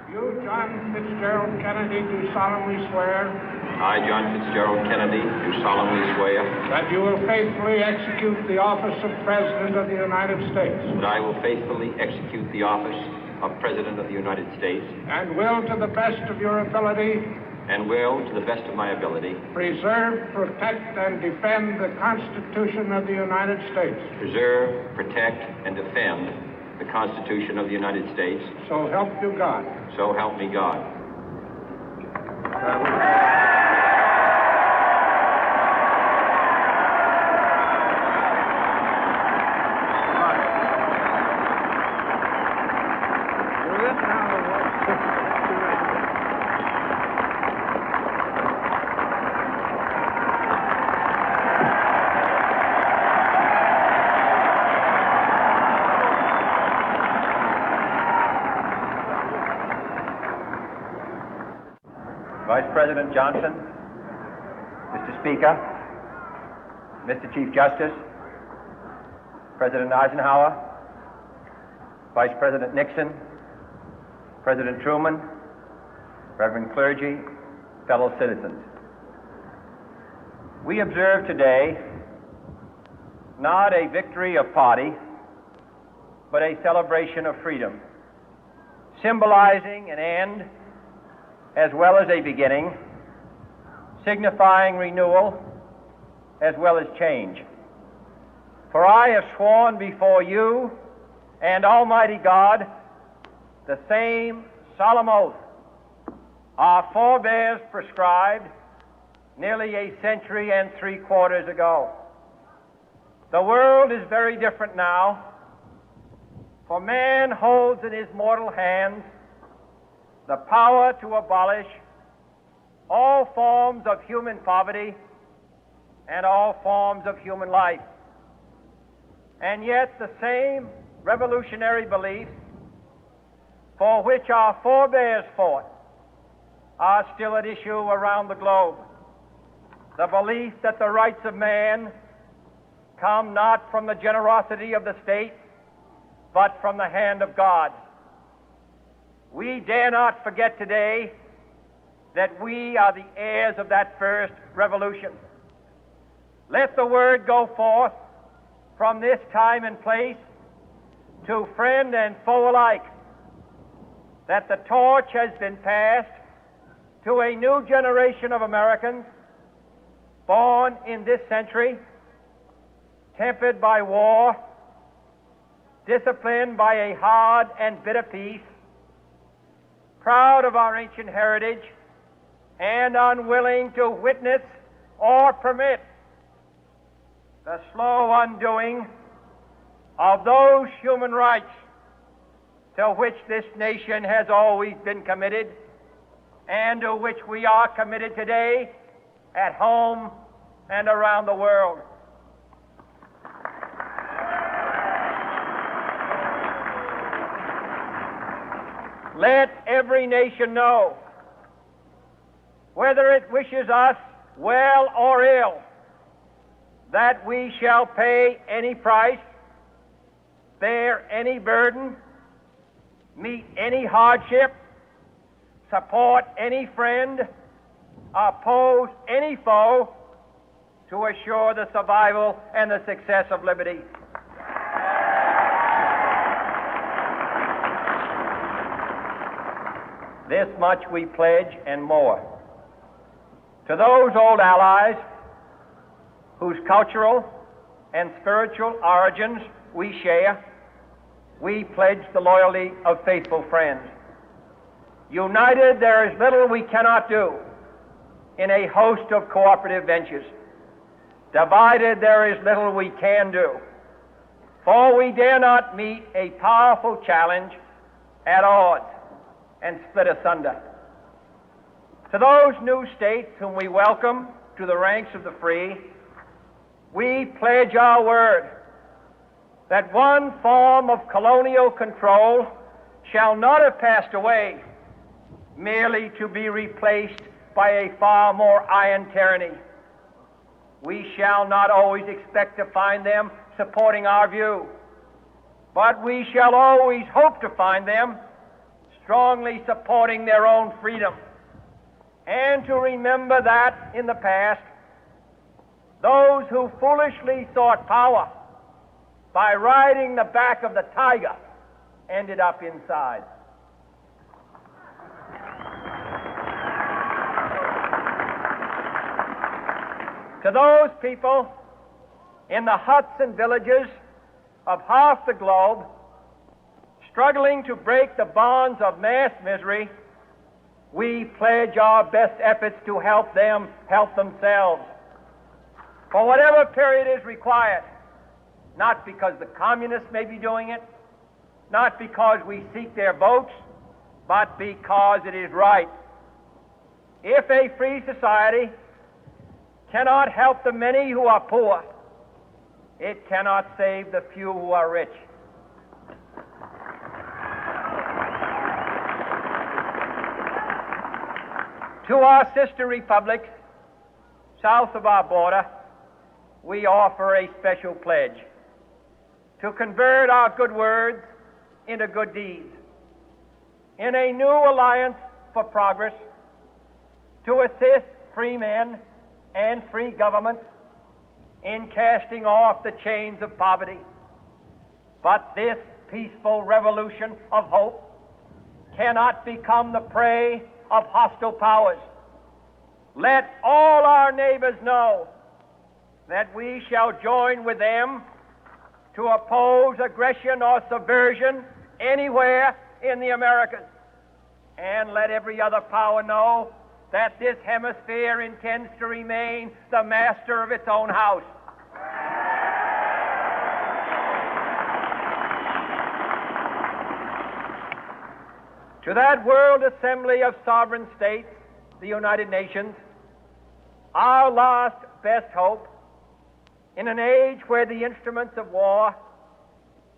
You, John Fitzgerald Kennedy, do solemnly swear. I, John Fitzgerald Kennedy, do solemnly swear. That you will faithfully execute the office of President of the United States. That I will faithfully execute the office of President of the United States. And will, to the best of your ability. And will, to the best of my ability. Preserve, protect, and defend the Constitution of the United States. Preserve, protect, and defend the Constitution of the United States. So help you God. So help me God. Vice President Johnson, Mr. Speaker, Mr. Chief Justice, President Eisenhower, Vice President Nixon, President Truman, Reverend clergy, fellow citizens. We observe today not a victory of party, but a celebration of freedom, symbolizing an end as well as a beginning, signifying renewal as well as change. For I have sworn before you and Almighty God the same solemn oath our forebears prescribed nearly a century and 3/4 ago. The world is very different now, for man holds in his mortal hands the power to abolish all forms of human poverty and all forms of human life. And yet the same revolutionary beliefs for which our forebears fought are still at issue around the globe. The belief that the rights of man come not from the generosity of the state, but from the hand of God. We dare not forget today that we are the heirs of that first revolution. Let the word go forth from this time and place to friend and foe alike that the torch has been passed to a new generation of Americans born in this century, tempered by war, disciplined by a hard and bitter peace, proud of our ancient heritage, and unwilling to witness or permit the slow undoing of those human rights to which this nation has always been committed and to which we are committed today at home and around the world. Let every nation know, whether it wishes us well or ill, that we shall pay any price, bear any burden, meet any hardship, support any friend, oppose any foe to assure the survival and the success of liberty. This much we pledge and more. To those old allies whose cultural and spiritual origins we share, we pledge the loyalty of faithful friends. United, there is little we cannot do in a host of cooperative ventures. Divided, there is little we can do, for we dare not meet a powerful challenge at odds and split asunder. To those new states whom we welcome to the ranks of the free, we pledge our word that one form of colonial control shall not have passed away, merely to be replaced by a far more iron tyranny. We shall not always expect to find them supporting our view, but we shall always hope to find them strongly supporting their own freedom, and to remember that in the past, those who foolishly sought power by riding the back of the tiger ended up inside. To those people in the huts and villages of half the globe struggling to break the bonds of mass misery, we pledge our best efforts to help them help themselves for whatever period is required, not because the communists may be doing it, not because we seek their votes, but because it is right. If a free society cannot help the many who are poor, it cannot save the few who are rich. To our sister republics south of our border, we offer a special pledge to convert our good words into good deeds, in a new alliance for progress, to assist free men and free governments in casting off the chains of poverty. But this peaceful revolution of hope cannot become the prey of hostile powers. Let all our neighbors know that we shall join with them to oppose aggression or subversion anywhere in the Americas. And let every other power know that this hemisphere intends to remain the master of its own house. To that World Assembly of Sovereign States, the United Nations, our last best hope, in an age where the instruments of war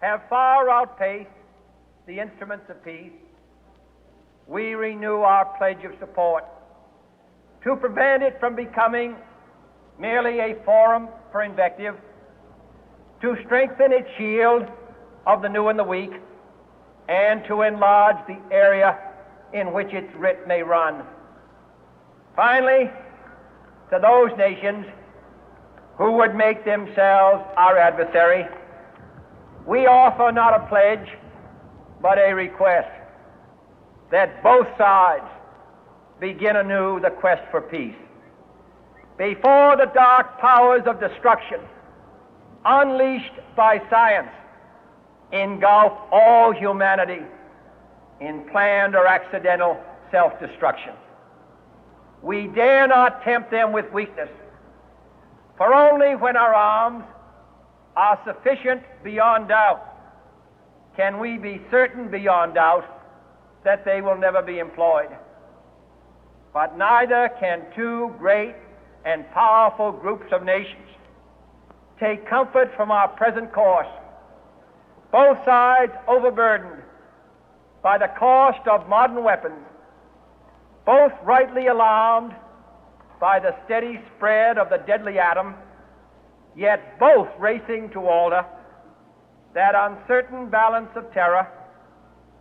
have far outpaced the instruments of peace, we renew our pledge of support to prevent it from becoming merely a forum for invective, to strengthen its shield of the new and the weak, and to enlarge the area in which its writ may run. Finally, to those nations who would make themselves our adversary, we offer not a pledge, but a request that both sides begin anew the quest for peace. Before the dark powers of destruction, unleashed by science, engulf all humanity in planned or accidental self-destruction, we dare not tempt them with weakness, for only when our arms are sufficient beyond doubt can we be certain beyond doubt that they will never be employed. But neither can two great and powerful groups of nations take comfort from our present course, both sides overburdened by the cost of modern weapons, both rightly alarmed by the steady spread of the deadly atom, yet both racing to alter that uncertain balance of terror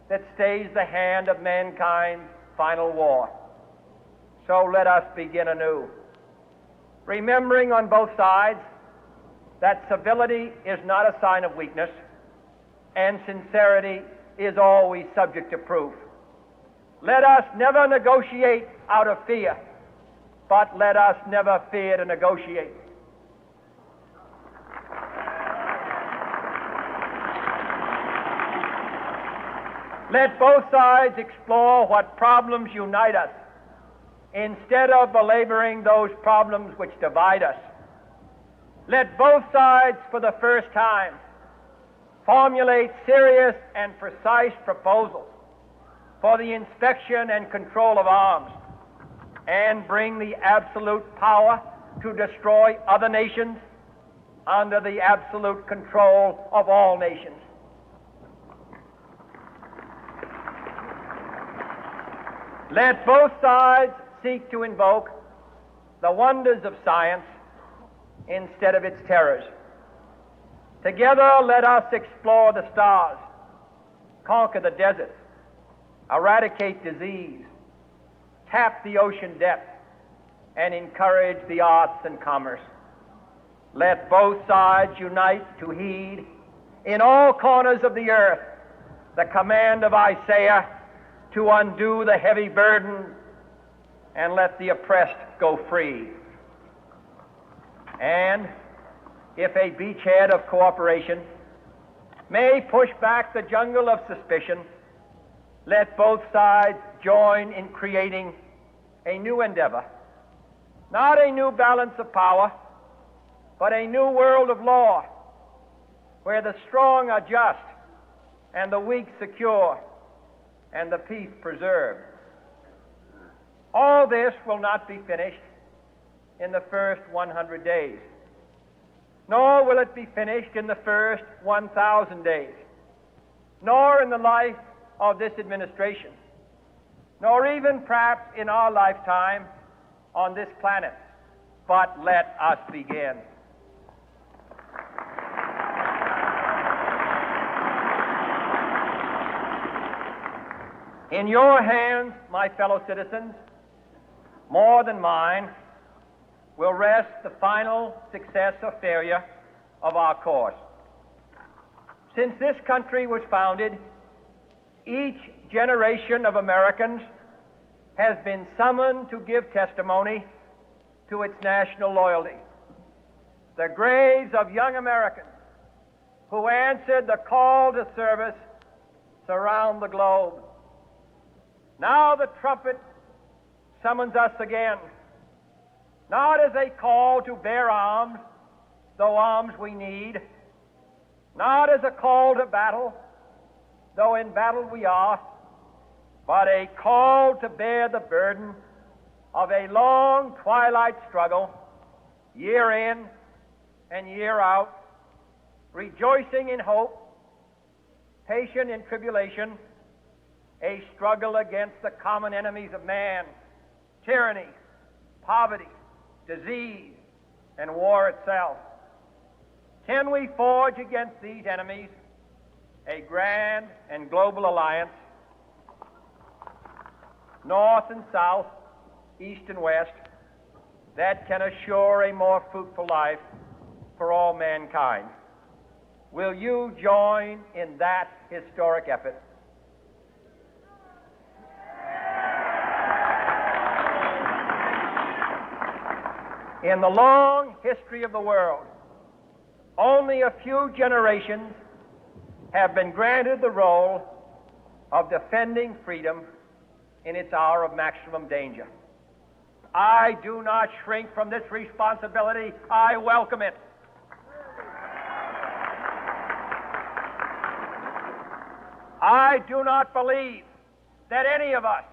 that stays the hand of mankind's final war. So let us begin anew, remembering on both sides that civility is not a sign of weakness, and sincerity is always subject to proof. Let us never negotiate out of fear, but let us never fear to negotiate. Let both sides explore what problems unite us, instead of belaboring those problems which divide us. Let both sides, for the first time, formulate serious and precise proposals for the inspection and control of arms, and bring the absolute power to destroy other nations under the absolute control of all nations. Let both sides seek to invoke the wonders of science instead of its terrors. Together, let us explore the stars, conquer the deserts, eradicate disease, tap the ocean depth, and encourage the arts and commerce. Let both sides unite to heed in all corners of the earth the command of Isaiah to undo the heavy burden and let the oppressed go free. And if a beachhead of cooperation may push back the jungle of suspicion, let both sides join in creating a new endeavor, not a new balance of power, but a new world of law, where the strong are just and the weak secure and the peace preserved. All this will not be finished in the first 100 days, nor will it be finished in the first 1,000 days, nor in the life of this administration, nor even perhaps in our lifetime on this planet. But let us begin. In your hands, my fellow citizens, more than mine, will rest the final success or failure of our course. Since this country was founded, each generation of Americans has been summoned to give testimony to its national loyalty. The graves of young Americans who answered the call to service surround the globe. Now the trumpet summons us again, not as a call to bear arms, though arms we need, not as a call to battle, though in battle we are, but a call to bear the burden of a long twilight struggle, year in and year out, rejoicing in hope, patient in tribulation, a struggle against the common enemies of man, tyranny, poverty, disease, and war itself. Can we forge against these enemies a grand and global alliance, north and south, east and west, that can assure a more fruitful life for all mankind? Will you join in that historic effort? In the long history of the world, only a few generations have been granted the role of defending freedom in its hour of maximum danger. I do not shrink from this responsibility. I welcome it. I do not believe that any of us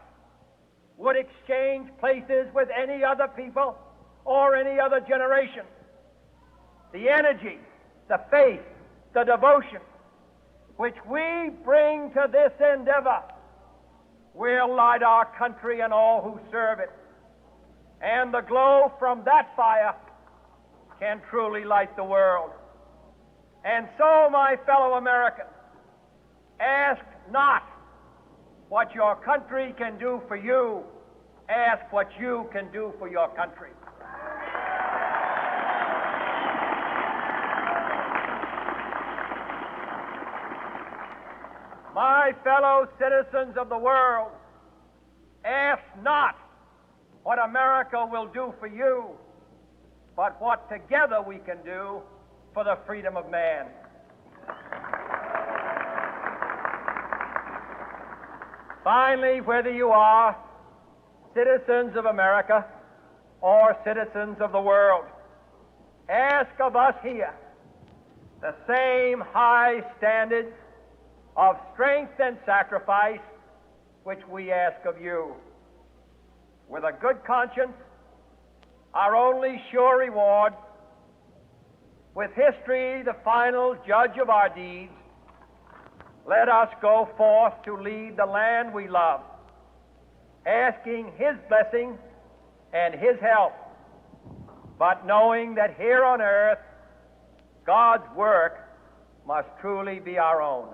would exchange places with any other people or any other generation. The energy, the faith, the devotion which we bring to this endeavor will light our country and all who serve it. And the glow from that fire can truly light the world. And so, my fellow Americans, ask not what your country can do for you. Ask what you can do for your country. My fellow citizens of the world, ask not what America will do for you, but what together we can do for the freedom of man. Finally, whether you are citizens of America or citizens of the world, ask of us here the same high standards of strength and sacrifice which we ask of you. With a good conscience, our only sure reward, with history the final judge of our deeds, let us go forth to lead the land we love, asking His blessing and His help, but knowing that here on earth God's work must truly be our own.